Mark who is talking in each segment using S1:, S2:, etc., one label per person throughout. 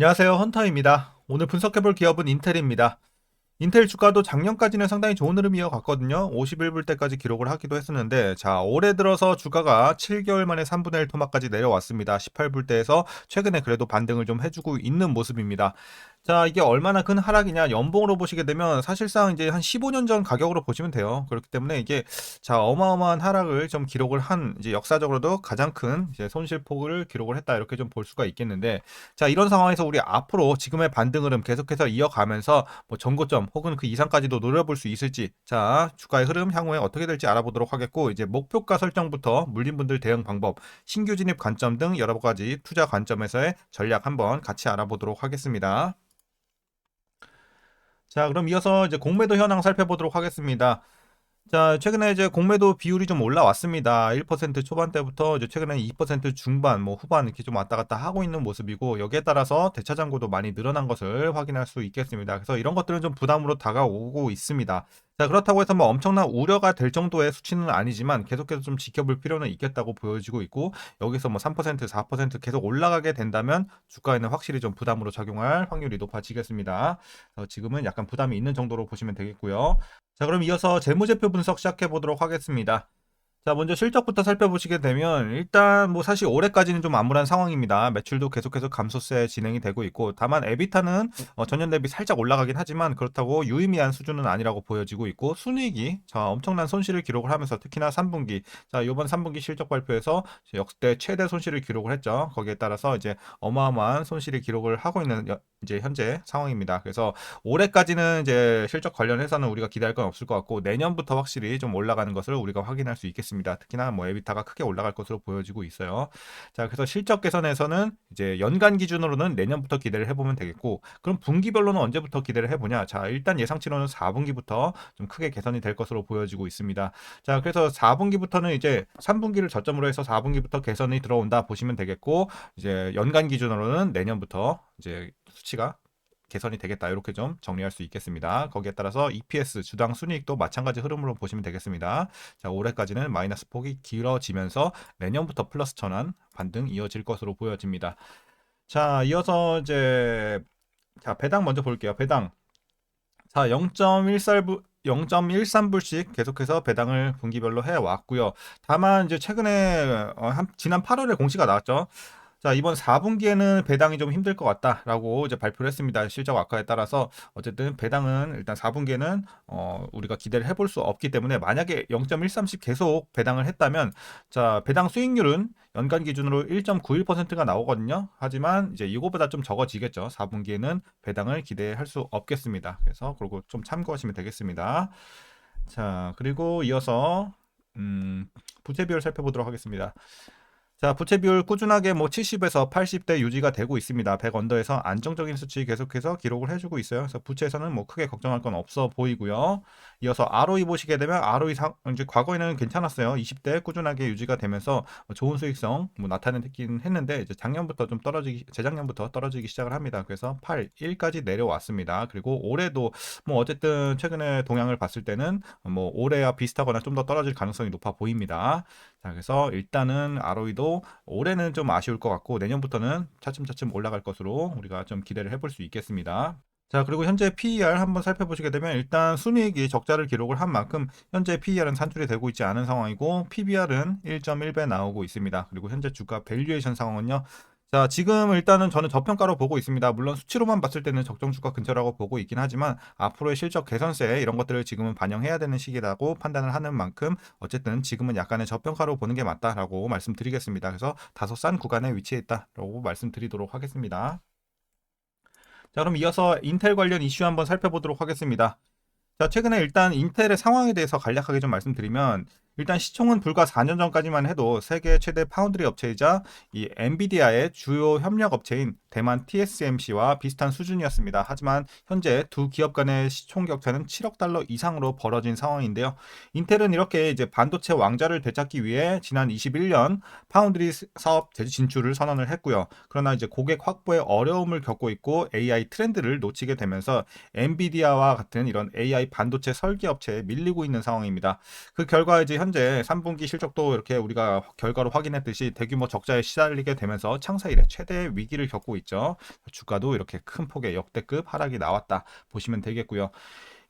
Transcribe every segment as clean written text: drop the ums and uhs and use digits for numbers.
S1: 안녕하세요. 헌터입니다. 오늘 분석해볼 기업은 인텔입니다. 인텔 주가도 작년까지는 상당히 좋은 흐름 이어갔거든요. 51불 때까지 기록을 하기도 했었는데, 자, 올해 들어서 주가가 7개월 만에 3분의 1 토막까지 내려왔습니다. 18불 대에서 최근에 그래도 반등을 좀 해주고 있는 모습입니다. 자, 이게 얼마나 큰 하락이냐, 연봉으로 보시게 되면 사실상 이제 한 15년 전 가격으로 보시면 돼요. 그렇기 때문에 이게, 자, 어마어마한 하락을 좀 기록을 한, 이제 역사적으로도 가장 큰 이제 손실폭을 기록을 했다. 이렇게 좀 볼 수가 있겠는데, 자, 이런 상황에서 우리 앞으로 지금의 반등 흐름 계속해서 이어가면서 뭐 전고점 혹은 그 이상까지도 노려볼 수 있을지, 자, 주가의 흐름 향후에 어떻게 될지 알아보도록 하겠고, 이제 목표가 설정부터 물린분들 대응 방법, 신규 진입 관점 등 여러 가지 투자 관점에서의 전략 한번 같이 알아보도록 하겠습니다. 자, 그럼 이어서 이제 공매도 현황 살펴보도록 하겠습니다. 자, 최근에 이제 공매도 비율이 좀 올라왔습니다. 1% 초반대부터 이제 최근에 2% 중반, 뭐 후반 이렇게 좀 왔다 갔다 하고 있는 모습이고, 여기에 따라서 대차 잔고도 많이 늘어난 것을 확인할 수 있겠습니다. 그래서 이런 것들은 좀 부담으로 다가오고 있습니다. 자, 그렇다고 해서 뭐 엄청난 우려가 될 정도의 수치는 아니지만 계속해서 좀 지켜볼 필요는 있겠다고 보여지고 있고, 여기서 뭐 3%, 4% 계속 올라가게 된다면 주가에는 확실히 좀 부담으로 작용할 확률이 높아지겠습니다. 지금은 약간 부담이 있는 정도로 보시면 되겠고요. 자, 그럼 이어서 재무제표 분석 시작해 보도록 하겠습니다. 자, 먼저 실적부터 살펴보시게 되면 일단 뭐 사실 올해까지는 좀 암울한 상황입니다. 매출도 계속해서 감소세 진행이 되고 있고, 다만 에비타는 전년 대비 살짝 올라가긴 하지만 그렇다고 유의미한 수준은 아니라고 보여지고 있고, 순이익이 자 엄청난 손실을 기록을 하면서 특히나 3분기, 자 이번 3분기 실적 발표에서 역대 최대 손실을 기록을 했죠. 거기에 따라서 이제 어마어마한 손실을 기록을 하고 있는 이제 현재 상황입니다. 그래서 올해까지는 이제 실적 관련해서는 우리가 기대할 건 없을 것 같고, 내년부터 확실히 좀 올라가는 것을 우리가 확인할 수 있겠습니다. 특히나 뭐 에비타가 크게 올라갈 것으로 보여지고 있어요. 자, 그래서 실적 개선에서는 이제 연간 기준으로는 내년부터 기대를 해보면 되겠고, 그럼 분기별로는 언제부터 기대를 해보냐? 자, 일단 예상치로는 4분기부터 좀 크게 개선이 될 것으로 보여지고 있습니다. 자, 그래서 4분기부터는 이제 3분기를 저점으로 해서 4분기부터 개선이 들어온다 보시면 되겠고, 이제 연간 기준으로는 내년부터 이제 수치가 개선이 되겠다. 이렇게 좀 정리할 수 있겠습니다. 거기에 따라서 EPS 주당 순이익도 마찬가지 흐름으로 보시면 되겠습니다. 자, 올해까지는 마이너스 폭이 길어지면서 내년부터 플러스 전환 반등 이어질 것으로 보여집니다. 자, 이어서 이제 자, 배당 먼저 볼게요. 배당. 자, 0.13불씩 계속해서 배당을 분기별로 해 왔고요. 다만 이제 최근에 지난 8월에 공시가 나왔죠. 자, 이번 4분기에는 배당이 좀 힘들 것 같다라고 이제 발표를 했습니다. 실적 악화에 따라서 어쨌든 배당은 일단 4분기에는 우리가 기대를 해볼 수 없기 때문에, 만약에 0.13씩 계속 배당을 했다면, 자, 배당 수익률은 연간 기준으로 1.91%가 나오거든요. 하지만 이제 이거보다 좀 적어지겠죠. 4분기에는 배당을 기대할 수 없겠습니다. 그래서 그리고 좀 참고하시면 되겠습니다. 자, 그리고 이어서 부채 비율 살펴보도록 하겠습니다. 자, 부채 비율 꾸준하게 뭐 70에서 80대 유지가 되고 있습니다. 100 언더에서 안정적인 수치 계속해서 기록을 해주고 있어요. 그래서 부채에서는 뭐 크게 걱정할 건 없어 보이고요. 이어서 ROE 보시게 되면 ROE 이제 과거에는 괜찮았어요. 20대 꾸준하게 유지가 되면서 좋은 수익성 뭐 나타내긴 했는데, 이제 작년부터 좀 재작년부터 떨어지기 시작을 합니다. 그래서 8, 1까지 내려왔습니다. 그리고 올해도 뭐 어쨌든 최근에 동향을 봤을 때는 뭐 올해와 비슷하거나 좀 더 떨어질 가능성이 높아 보입니다. 자, 그래서 일단은 ROE도 올해는 좀 아쉬울 것 같고, 내년부터는 차츰차츰 올라갈 것으로 우리가 좀 기대를 해볼 수 있겠습니다. 자, 그리고 현재 PER 한번 살펴보시게 되면 일단 순이익이 적자를 기록을 한 만큼 현재 PER은 산출이 되고 있지 않은 상황이고, PBR은 1.1배 나오고 있습니다. 그리고 현재 주가 밸류에이션 상황은요. 자, 지금 일단은 저는 저평가로 보고 있습니다. 물론 수치로만 봤을 때는 적정 주가 근처라고 보고 있긴 하지만, 앞으로의 실적 개선세 이런 것들을 지금은 반영해야 되는 시기라고 판단을 하는 만큼, 어쨌든 지금은 약간의 저평가로 보는 게 맞다라고 말씀드리겠습니다. 그래서 다소 싼 구간에 위치해 있다라고 말씀드리도록 하겠습니다. 자, 그럼 이어서 인텔 관련 이슈 한번 살펴보도록 하겠습니다. 자, 최근에 일단 인텔의 상황에 대해서 간략하게 좀 말씀드리면, 일단 시총은 불과 4년 전까지만 해도 세계 최대 파운드리 업체이자 이 엔비디아의 주요 협력 업체인 대만 TSMC와 비슷한 수준이었습니다. 하지만 현재 두 기업 간의 시총 격차는 7억 달러 이상으로 벌어진 상황인데요. 인텔은 이렇게 이제 반도체 왕좌를 되찾기 위해 지난 21년 파운드리 사업 진출을 선언을 했고요. 그러나 이제 고객 확보에 어려움을 겪고 있고 AI 트렌드를 놓치게 되면서 엔비디아와 같은 이런 AI 반도체 설계 업체에 밀리고 있는 상황입니다. 그 결과 이제 현재 3분기 실적도 이렇게 우리가 결과로 확인했듯이 대규모 적자에 시달리게 되면서 창사 이래 최대의 위기를 겪고 있죠. 주가도 이렇게 큰 폭의 역대급 하락이 나왔다 보시면 되겠고요.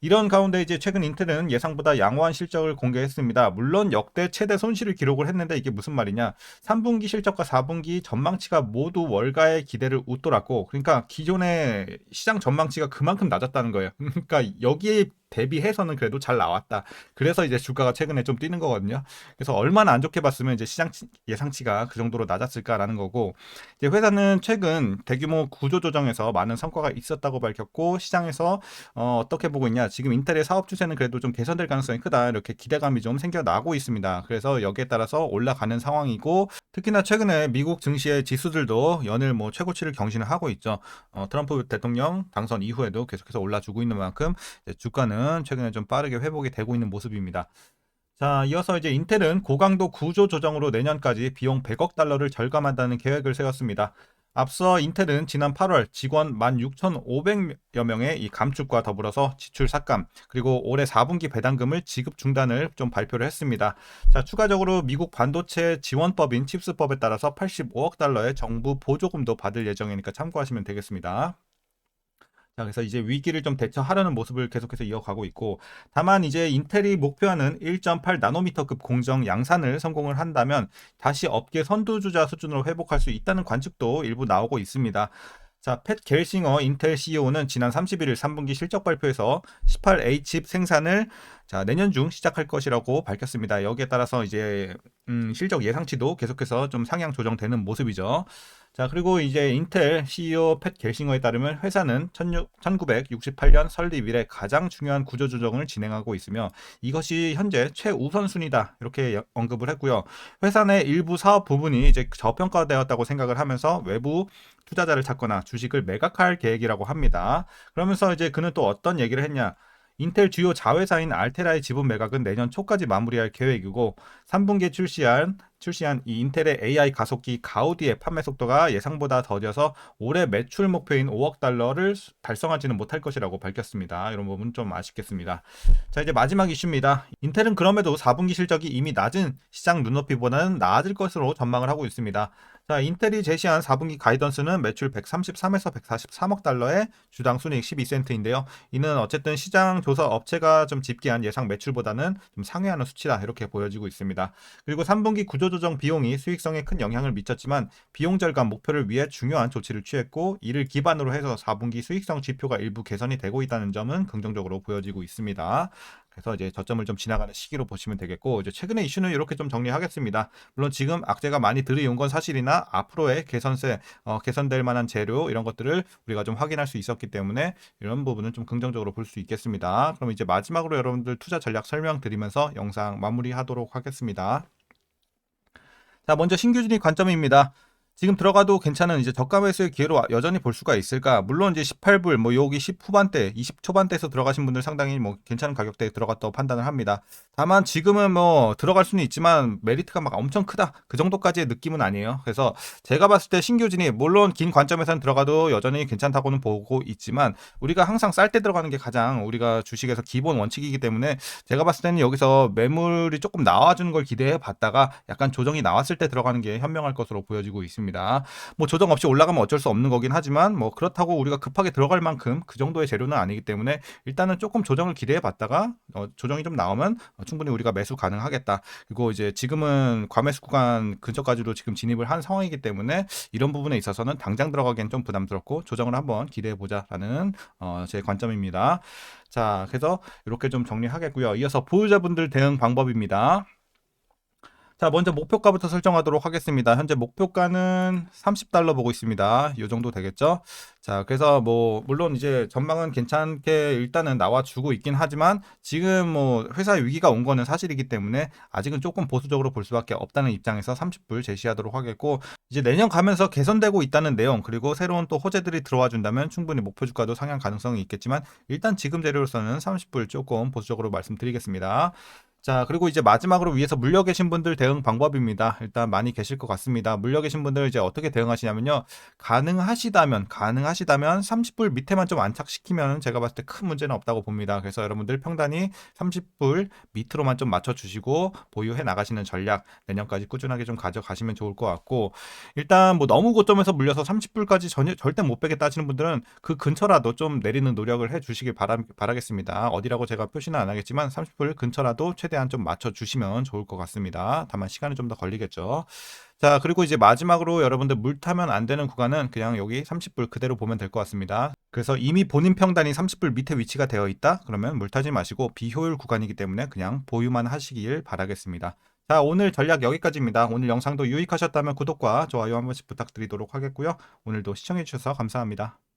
S1: 이런 가운데 이제 최근 인텔은 예상보다 양호한 실적을 공개했습니다. 물론 역대 최대 손실을 기록을 했는데 이게 무슨 말이냐? 3분기 실적과 4분기 전망치가 모두 월가의 기대를 웃돌았고, 그러니까 기존의 시장 전망치가 그만큼 낮았다는 거예요. 그러니까 여기에 대비해서는 그래도 잘 나왔다. 그래서 이제 주가가 최근에 좀 뛰는 거거든요. 그래서 얼마나 안 좋게 봤으면 이제 시장 예상치가 그 정도로 낮았을까라는 거고, 이제 회사는 최근 대규모 구조 조정에서 많은 성과가 있었다고 밝혔고, 시장에서 어떻게 보고 있냐? 지금 인텔의 사업 추세는 그래도 좀 개선될 가능성이 크다. 이렇게 기대감이 좀 생겨나고 있습니다. 그래서 여기에 따라서 올라가는 상황이고, 특히나 최근에 미국 증시의 지수들도 연일 뭐 최고치를 경신을 하고 있죠. 트럼프 대통령 당선 이후에도 계속해서 올라주고 있는 만큼 주가는 최근에 좀 빠르게 회복이 되고 있는 모습입니다. 자, 이어서 이제 인텔은 고강도 구조 조정으로 내년까지 비용 100억 달러를 절감한다는 계획을 세웠습니다. 앞서 인텔은 지난 8월 직원 16,500여 명의 이 감축과 더불어서 지출 삭감, 그리고 올해 4분기 배당금을 지급 중단을 좀 발표를 했습니다. 자, 추가적으로 미국 반도체 지원법인 칩스법에 따라서 85억 달러의 정부 보조금도 받을 예정이니까 참고하시면 되겠습니다. 자, 그래서 이제 위기를 좀 대처하려는 모습을 계속해서 이어가고 있고, 다만 이제 인텔이 목표하는 1.8 나노미터급 공정 양산을 성공을 한다면 다시 업계 선두주자 수준으로 회복할 수 있다는 관측도 일부 나오고 있습니다. 자, 팻 겔싱어 인텔 CEO는 지난 31일 3분기 실적 발표에서 18A 칩 생산을 내년 중 시작할 것이라고 밝혔습니다. 여기에 따라서 이제 실적 예상치도 계속해서 좀 상향 조정되는 모습이죠. 자, 그리고 이제 인텔 CEO 팻 겔싱어에 따르면 회사는 1968년 설립 이래 가장 중요한 구조조정을 진행하고 있으며 이것이 현재 최우선순위다 이렇게 언급을 했고요. 회사 내 일부 사업 부분이 이제 저평가되었다고 생각을 하면서 외부 투자자를 찾거나 주식을 매각할 계획이라고 합니다. 그러면서 이제 그는 또 어떤 얘기를 했냐? 인텔 주요 자회사인 알테라의 지분 매각은 내년 초까지 마무리할 계획이고 3분기에 출시한 이 인텔의 AI 가속기 가우디의 판매 속도가 예상보다 더뎌서 올해 매출 목표인 5억 달러를 달성하지는 못할 것이라고 밝혔습니다. 이런 부분 좀 아쉽겠습니다. 자, 이제 마지막 이슈입니다. 인텔은 그럼에도 4분기 실적이 이미 낮은 시장 눈높이보다는 나아질 것으로 전망을 하고 있습니다. 자, 인텔이 제시한 4분기 가이던스는 매출 133에서 143억 달러에 주당 순이익 12센트인데요. 이는 어쨌든 시장 조사 업체가 좀 집계한 예상 매출보다는 좀 상회하는 수치다 이렇게 보여지고 있습니다. 그리고 3분기 구조조정 비용이 수익성에 큰 영향을 미쳤지만 비용 절감 목표를 위해 중요한 조치를 취했고 이를 기반으로 해서 4분기 수익성 지표가 일부 개선이 되고 있다는 점은 긍정적으로 보여지고 있습니다. 그래서 이제 저점을 좀 지나가는 시기로 보시면 되겠고 이제 최근의 이슈는 이렇게 좀 정리하겠습니다. 물론 지금 악재가 많이 들이온 건 사실이나 앞으로의 개선될 만한 재료 이런 것들을 우리가 좀 확인할 수 있었기 때문에 이런 부분은 좀 긍정적으로 볼 수 있겠습니다. 그럼 이제 마지막으로 여러분들 투자 전략 설명드리면서 영상 마무리하도록 하겠습니다. 자, 먼저 신규 진입 관점입니다. 지금 들어가도 괜찮은 이제 저가 매수의 기회로 여전히 볼 수가 있을까? 물론 이제 18불, 뭐 여기 10 후반대, 20 초반대에서 들어가신 분들 상당히 뭐 괜찮은 가격대에 들어갔다고 판단을 합니다. 다만 지금은 뭐 들어갈 수는 있지만 메리트가 막 엄청 크다. 그 정도까지의 느낌은 아니에요. 그래서 제가 봤을 때 신규 진입, 물론 긴 관점에서는 들어가도 여전히 괜찮다고는 보고 있지만 우리가 항상 쌀 때 들어가는 게 가장 우리가 주식에서 기본 원칙이기 때문에 제가 봤을 때는 여기서 매물이 조금 나와주는 걸 기대해 봤다가 약간 조정이 나왔을 때 들어가는 게 현명할 것으로 보여지고 있습니다. 뭐 조정 없이 올라가면 어쩔 수 없는 거긴 하지만 뭐 그렇다고 우리가 급하게 들어갈 만큼 그 정도의 재료는 아니기 때문에 일단은 조금 조정을 기대해 봤다가 조정이 좀 나오면 충분히 우리가 매수 가능하겠다. 그리고 이제 지금은 과매수 구간 근처까지도 지금 진입을 한 상황이기 때문에 이런 부분에 있어서는 당장 들어가기엔 좀 부담스럽고 조정을 한번 기대해 보자라는 제 관점입니다. 자, 그래서 이렇게 좀 정리하겠고요. 이어서 보유자분들 대응 방법입니다. 자, 먼저 목표가부터 설정하도록 하겠습니다. 현재 목표가는 30달러 보고 있습니다. 이 정도 되겠죠? 자, 그래서 뭐 물론 이제 전망은 괜찮게 일단은 나와주고 있긴 하지만 지금 뭐 회사 위기가 온 거는 사실이기 때문에 아직은 조금 보수적으로 볼 수밖에 없다는 입장에서 30불 제시하도록 하겠고 이제 내년 가면서 개선되고 있다는 내용 그리고 새로운 또 호재들이 들어와 준다면 충분히 목표 주가도 상향 가능성이 있겠지만 일단 지금 재료로서는 30불 조금 보수적으로 말씀드리겠습니다. 자, 그리고 이제 마지막으로 위에서 물려 계신 분들 대응 방법입니다. 일단 많이 계실 것 같습니다. 물려 계신 분들 이제 어떻게 대응하시냐면요. 가능하시다면 30불 밑에만 좀 안착시키면 제가 봤을 때 큰 문제는 없다고 봅니다. 그래서 여러분들 평단이 30불 밑으로만 좀 맞춰주시고 보유해 나가시는 전략 내년까지 꾸준하게 좀 가져가시면 좋을 것 같고, 일단 뭐 너무 고점에서 물려서 30불까지 절대 못 빼겠다 하시는 분들은 그 근처라도 좀 내리는 노력을 해 주시길 바라겠습니다. 어디라고 제가 표시는 안 하겠지만 30불 근처라도 최대한 좀 맞춰주시면 좋을 것 같습니다. 다만 시간이 좀 더 걸리겠죠. 자, 그리고 이제 마지막으로 여러분들 물 타면 안 되는 구간은 그냥 여기 30불 그대로 보면 될 것 같습니다. 그래서 이미 본인 평단이 30불 밑에 위치가 되어 있다? 그러면 물 타지 마시고 비효율 구간이기 때문에 그냥 보유만 하시길 바라겠습니다. 자, 오늘 전략 여기까지입니다. 오늘 영상도 유익하셨다면 구독과 좋아요 한 번씩 부탁드리도록 하겠고요. 오늘도 시청해주셔서 감사합니다.